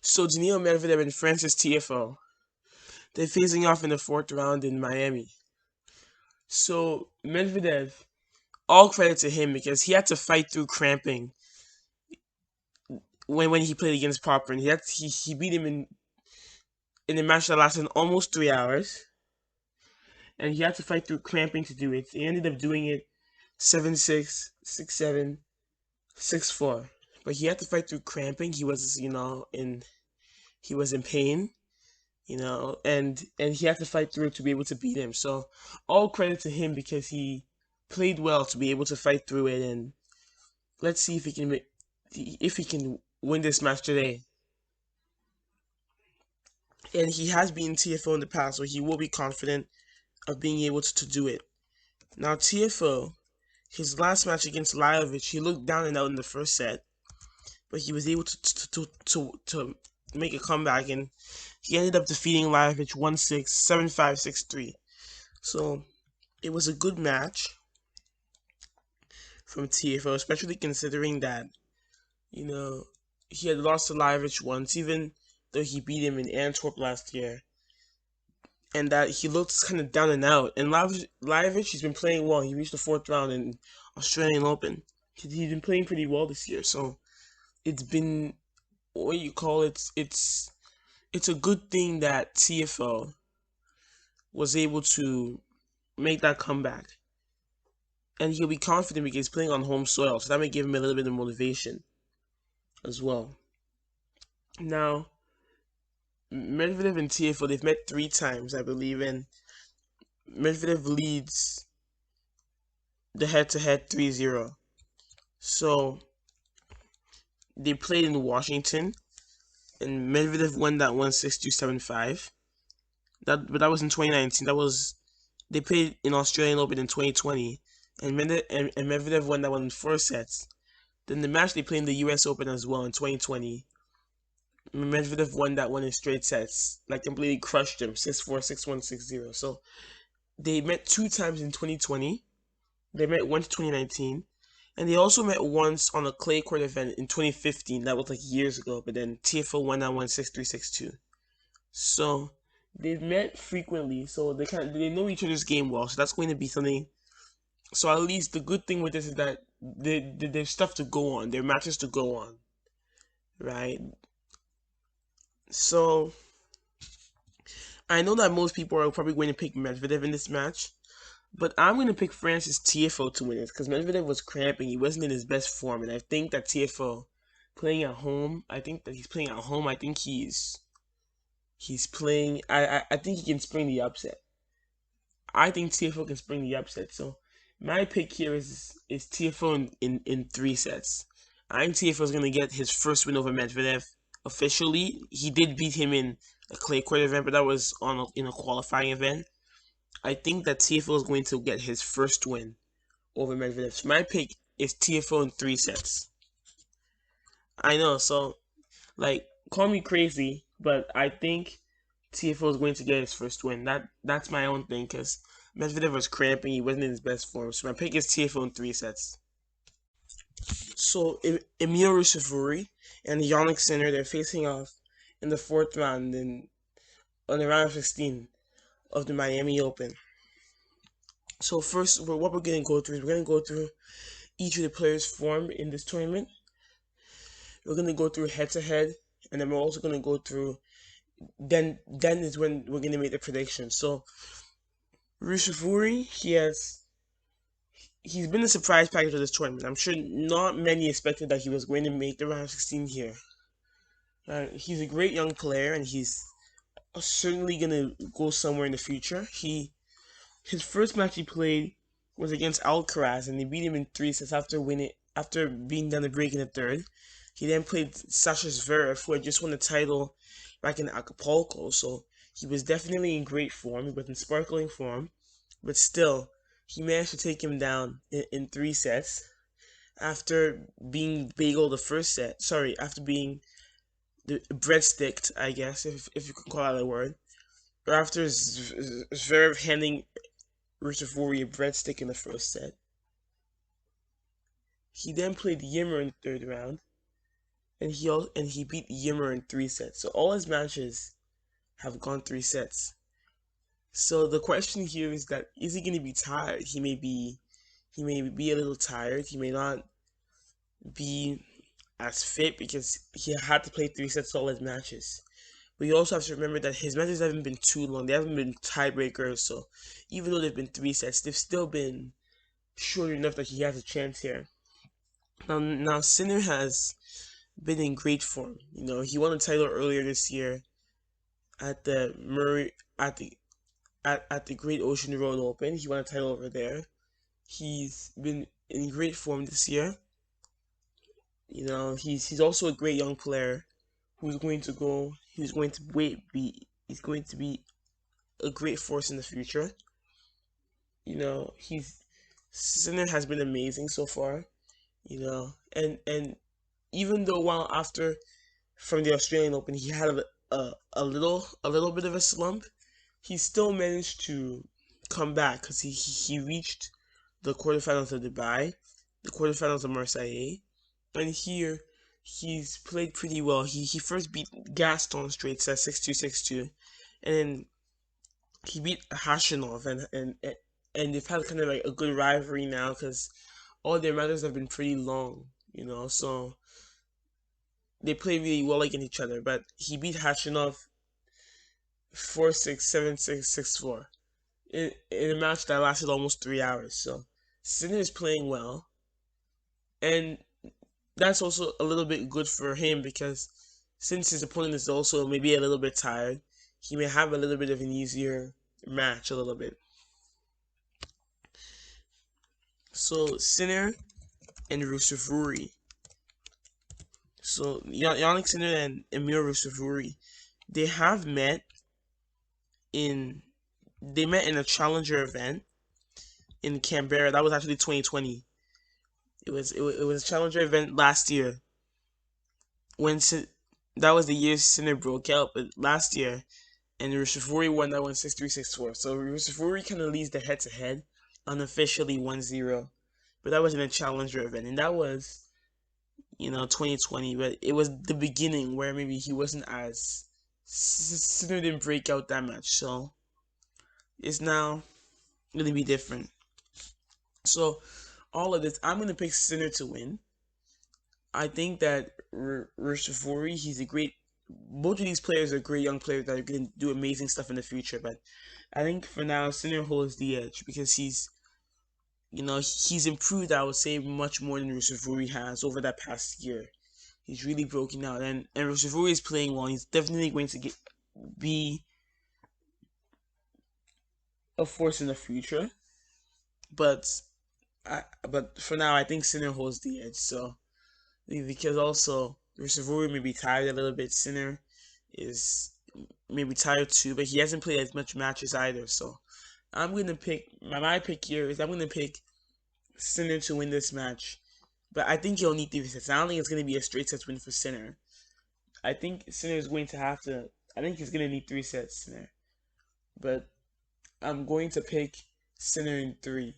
So Daniil Medvedev and Francis Tiafoe, they're facing off in the fourth round in Miami. So Medvedev, all credit to him because he had to fight through cramping when he played against Popper, and he beat him in a match that lasted almost 3 hours, and he had to fight through cramping to do it. He ended up doing it 7-6, 6-7, 6-4, but he had to fight through cramping. He was in pain, and he had to fight through it to be able to beat him. So all credit to him because he played well to be able to fight through it. And let's see if he can win this match today. And he has beaten Tiafoe in the past, so he will be confident of being able to do it. Now Tiafoe, his last match against Lajovic, he looked down and out in the first set, but he was able to make a comeback, and he ended up defeating Lajovic 1-6, 7-5, 6-3. So it was a good match from Tiafoe, especially considering that, he had lost to Lajovic once, even though he beat him in Antwerp last year, and that he looked kind of down and out. And Lajovic, he's been playing well. He reached the fourth round in Australian Open. He's been playing pretty well this year, so it's been, what you call it, it's a good thing that Tiafoe was able to make that comeback. And he'll be confident because he's playing on home soil, so that may give him a little bit of motivation as well. Now, Medvedev and Tiafoe, they've met 3 times, I believe, and Medvedev leads the head-to-head 3-0. So, they played in Washington, and Medvedev won that one 6-2, 7-5. But that was in 2019. They played in Australian Open in 2020, and Medvedev won that one in 4 sets. Then the match they played in the US Open as well in 2020, Medvedev won that one in straight sets, like completely crushed him, 6-4, 6-1, 6-0. So they met 2 times in 2020. They met once in 2019. And they also met once on a clay court event in 2015. That was like years ago. But then Tiafoe won that one 6-3, 6-2. So they've met frequently. So they know each other's game well. So that's going to be something. So at least the good thing with this is that there's stuff to go on. There are matches to go on. Right? So I know that most people are probably going to pick Medvedev in this match, but I'm going to pick Francis Tiafoe to win it because Medvedev was cramping. He wasn't in his best form, and I think that Tiafoe playing at home. I think that he's playing at home. I think he's playing. I think he can spring the upset. I think Tiafoe can spring the upset. So my pick here is Tiafoe in 3 sets. I think Tiafoe is going to get his first win over Medvedev officially. He did beat him in a clay court event, but that was in a qualifying event. I think that Tiafoe is going to get his first win over Medvedev. So my pick is Tiafoe in 3 sets. I know, so call me crazy, but I think Tiafoe is going to get his first win. That's my own thing because Medvedev was cramping. He wasn't in his best form. So my pick is Tiafoe in 3 sets. So Emil Ruusuvuori and Jannik Sinner, they're facing off in the 4th round on the round of 16 of the Miami Open. So first, what we're going to go through is we're going to go through each of the players' form in this tournament. We're going to go through head-to-head, and then we're also going to go through, then is when we're going to make the predictions. So Ruusuvuori, he's been a surprise package of this tournament. I'm sure not many expected that he was going to make the round of 16 here. He's a great young player, and he's certainly going to go somewhere in the future. His first match he played was against Alcaraz, and he beat him in 3 sets after being down the break in the 3rd. He then played Sasha Zverev, who had just won the title back in Acapulco, so he was definitely in great form. He was in sparkling form, but still, he managed to take him down in 3 sets after being bageled the first set. Sorry, after being breadsticked, I guess, if you could call that a word. Or after Zverev handing Ruusuvuori a breadstick in the first set. He then played Yimmer in the 3rd round. and he beat Yimmer in 3 sets. So all his matches have gone 3 sets. So the question here is that is he going to be tired? He may be a little tired. He may not be as fit because he had to play 3 sets all his matches. But you also have to remember that his matches haven't been too long. They haven't been tiebreakers. So even though they've been 3 sets, they've still been short enough that he has a chance here. Now Sinner has been in great form. He won a title earlier this year at the Murray at the Great Ocean Road Open. He won a title over there. He's been in great form this year. He's also a great young player who's going to go. He's going to be a great force in the future. He's Sinner has been amazing so far. And even though while after from the Australian Open he had a little bit of a slump, he still managed to come back because he reached the quarterfinals of Dubai, the quarterfinals of Marseille, and here he's played pretty well. He first beat Gaston straight set 6-2, 6-2, and then he beat Hashanov, and they've had kind of like a good rivalry now because all their matches have been pretty long, so they play really well against each other. But he beat Hashanov 4-6, 7-6, 6-4 in a match that lasted almost 3 hours. So Sinner is playing well, and that's also a little bit good for him because since his opponent is also maybe a little bit tired, he may have a little bit of an easier match a little bit. So Sinner and Ruusuvuori. So Yannick Sinner and Emil Ruusuvuori, they have met in a challenger event in Canberra. That was actually 2020. It was a challenger event last year. That was the year Sinner broke out, but last year, and Ruusuvuori won that one 6-3, 6-4. So Ruusuvuori kind of leads the head-to-head, unofficially 1-0. But that was in a challenger event, and that was 2020. But it was the beginning where maybe he wasn't as Sinner didn't break out that much. So it's now going to be different. So all of this, I'm going to pick Sinner to win. I think that Ruusuvuori, he's a great. Both of these players are great young players that are going to do amazing stuff in the future. But I think for now, Sinner holds the edge because he's improved. I would say much more than Ruusuvuori has over that past year. He's really broken out, and Ruusuvuori is playing well. He's definitely going to be a force in the future. But for now, I think Sinner holds the edge. So because also Ruusuvuori may be tired a little bit. Sinner is maybe tired too, but he hasn't played as much matches either. So I'm gonna pick my pick here is I'm gonna pick Sinner to win this match, but I think he'll need 3 sets. I don't think it's gonna be a straight sets win for Sinner. I think Sinner is going to have to. I think he's gonna need 3 sets, Sinner. But I'm going to pick Sinner in 3.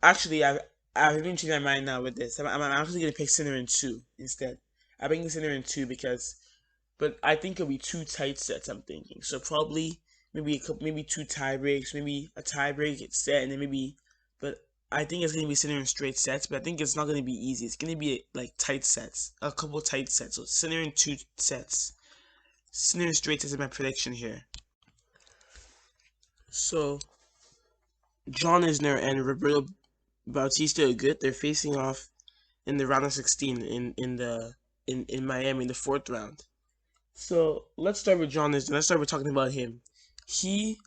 Actually, I've even changed my mind now with this. I'm actually gonna pick Sinner in 2 instead. I'm picking Sinner in 2 but I think it'll be 2 tight sets. I'm thinking so probably maybe 2 tie breaks, maybe a tie break set, and then maybe. But I think it's gonna be Sinner in straight sets. But I think it's not gonna be easy. It's gonna be like tight sets, a couple tight sets. So Sinner in 2 sets. Sinner in straight sets is my prediction here. So John Isner and Roberto Bautista are good. They're facing off in the round of 16 in Miami in the 4th round. So let's start with John Isner. Let's start with talking about him. He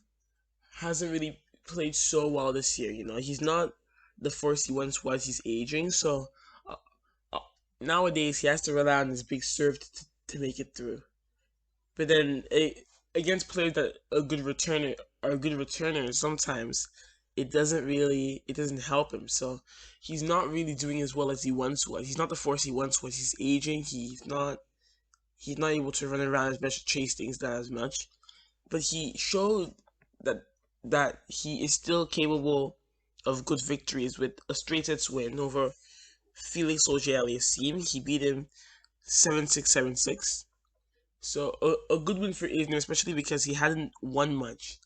hasn't really played so well this year. He's not the force he once was. He's aging, so uh, uh, nowadays he has to rely on his big serve to make it through. But then against players that are good returners, sometimes it doesn't help him. So he's not really doing as well as he once was. He's not the force he once was. He's aging. He's not able to run around as much, chase things down as much. But he showed that he is still capable of good victories with a straight sets win over Felix Auger-Aliassime. He beat him 7-6, 7-6. So a good win for Isner, especially because he hadn't won much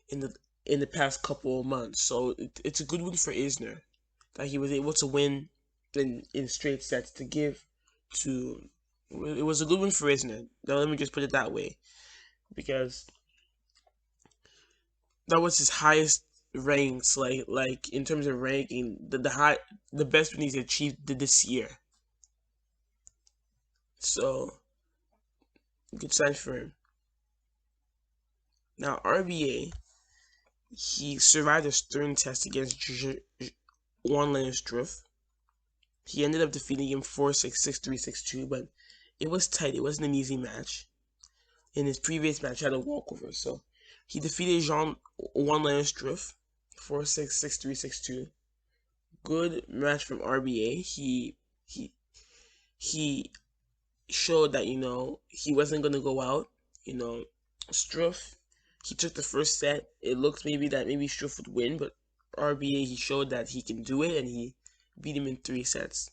in the past couple of months. So it's a good win for Isner that he was able to win in straight sets to give to. It was a good win for Isner. Now let me just put it that way, because that was his highest ranks, like in terms of ranking, the best win he's achieved this year. So good sign for him. Now RBA, he survived a stern test against Juan Struff. He ended up defeating him 4-6, 6-3, 6-2, but it was tight. It wasn't an easy match. In his previous match, he had a walkover, so he defeated Juan Struff 4-6, 6-3, 6-2. Good match from RBA. He showed that he wasn't gonna go out. Struff, he took the first set. It looked maybe Struff would win, but RBA, he showed that he can do it, and he beat him in 3 sets.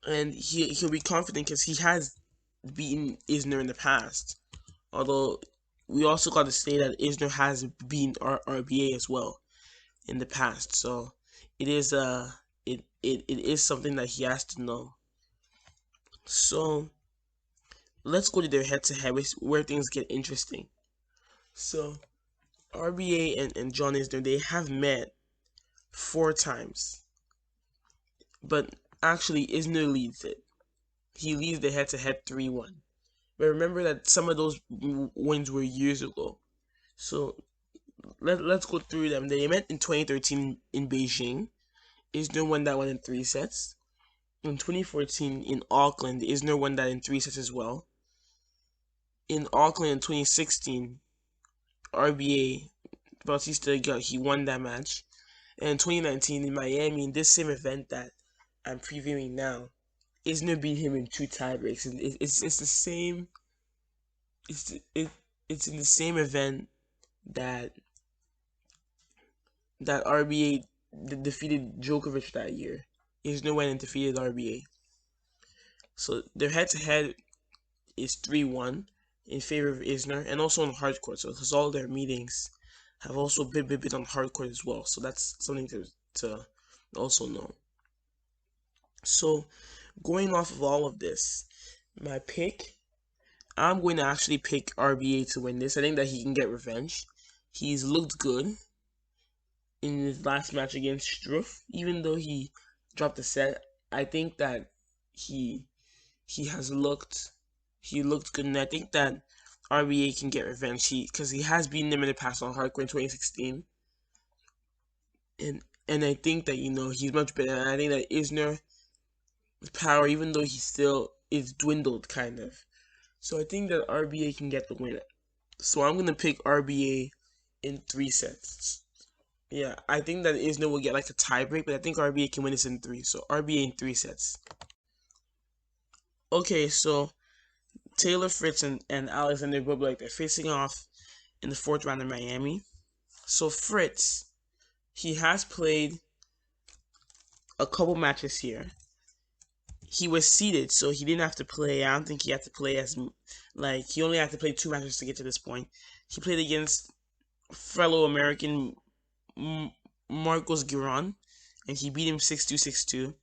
And he'll be confident because he has beaten Isner in the past. Although we also got to say that Isner has beaten RBA as well in the past. So it is it is something that he has to know. So let's go to their head-to-head where things get interesting. So RBA and John Isner, they have met 4 times, but actually Isner leads it. He leads the head-to-head 3-1. But remember that some of those wins were years ago. So let's go through them. They met in 2013 in Beijing. Isner won that one in 3 sets. In 2014 in Auckland, Isner won that in 3 sets as well. In Auckland in 2016, RBA Bautista he won that match. And in 2019 in Miami, in this same event that I'm previewing now, Isner beat him in 2 tiebreaks, and it's the same. It's in the same event that RBA defeated Djokovic that year. Isner went and defeated RBA. So their head-to-head is 3-1 in favor of Isner, and also on hard court. So because all their meetings have also been on hard court as well. So that's something to also know. So going off of all of this, my pick, I'm going to actually pick RBA to win this. I think that he can get revenge. He's looked good in his last match against Struff, even though he dropped the set. I think that he looked good, and I think that RBA can get revenge. Because he has beaten them in the past on hardcore in 2016, and I think that he's much better. And I think that Isner's power, even though he still is dwindled kind of. So I think that RBA can get the win. So I'm gonna pick RBA in 3 sets. Yeah, I think that Isner will get like a tiebreak, but I think RBA can win this in 3. So RBA in 3 sets. Okay, so Taylor Fritz and Alexander Bublik, they're facing off in the 4th round in Miami. So Fritz, he has played a couple matches here. He was seeded, so he didn't have to play. I don't think he had to play he only had to play 2 matches to get to this point. He played against fellow American Marcos Giron, and he beat him 6-2, 6-2.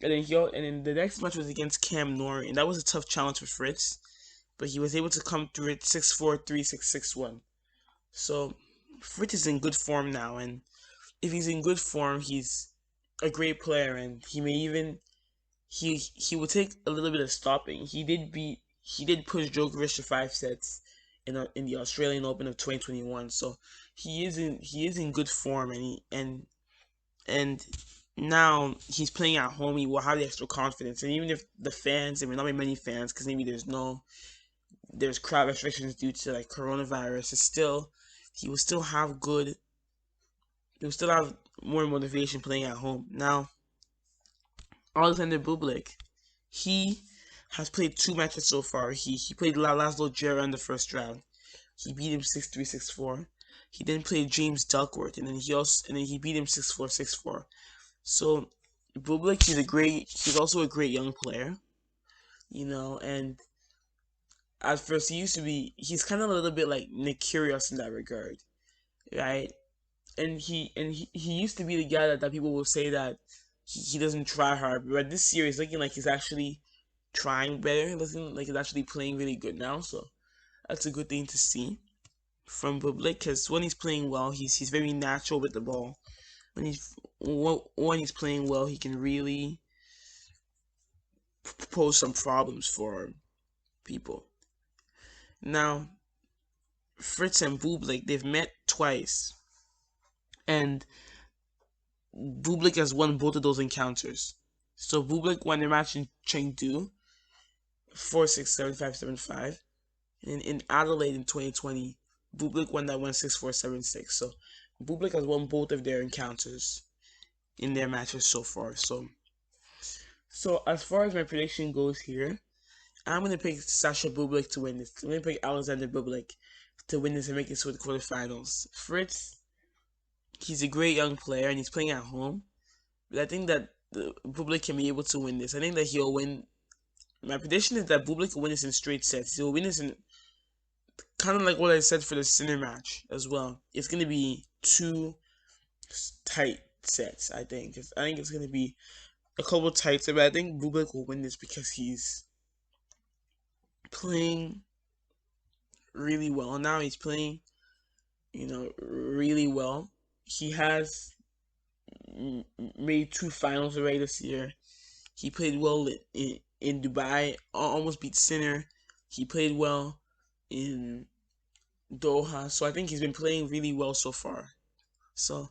And then the next match was against Cam Norrie, and that was a tough challenge for Fritz, but he was able to come through it 6-4, 3-6, 6-1. So Fritz is in good form now, and if he's in good form, he's a great player, and he may even he will take a little bit of stopping. He did push Djokovic to 5 sets in the Australian Open of 2021. So he is in good form, and now he's playing at home. He will have the extra confidence, and even if the fans, there may not be many fans because maybe there's crowd restrictions due to like coronavirus, he will still have more motivation playing at home. Now Alexander Bublik, he has played 2 matches so far. He played Laszlo Djere in the first round. He beat him 6-3, 6-4. He then played James Duckworth, and then he beat him 6-4, 6-4. So Bublik, he's also a great young player, and at first he's kind of a little bit like Nick Kyrgios in that regard, right? And he used to be the guy that people will say that he doesn't try hard, but this year he's looking like he's actually trying better, looking like he's actually playing really good now, so that's a good thing to see from Bublik, because when he's playing well, he's very natural with the ball. When he's playing well, he can really pose some problems for people. Now, Fritz and Bublik, they've met twice, and Bublik has won both of those encounters. So Bublik won the match in Chengdu, 4-6, 7-5, 7-5. And in Adelaide in 2020, Bublik won that one 6-4, 7-6. So Bublik has won both of their encounters in their matches so far. So as far as my prediction goes here, I'm gonna pick Sasha Bublik to win this. I'm gonna pick Alexander Bublik to win this and make it to the quarterfinals. Fritz, he's a great young player and he's playing at home. But I think that the Bublik can be able to win this. I think that he'll win. My prediction is that Bublik will win this in straight sets. He'll win this in kind of like what I said for the Sinner match as well. It's gonna be two tight sets. I think. I think it's gonna be a couple tight sets, but I think Bublik will win this because he's playing really well now. He's playing, really well. He has made two finals already this year. He played well in Dubai, almost beat Sinner. He played well in Doha, so I think he's been playing really well so far. So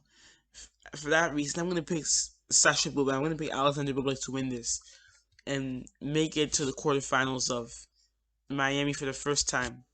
for that reason, I'm gonna pick Sasha Bublik. I'm gonna pick Alexander Bublik to win this and make it to the quarterfinals of Miami for the first time.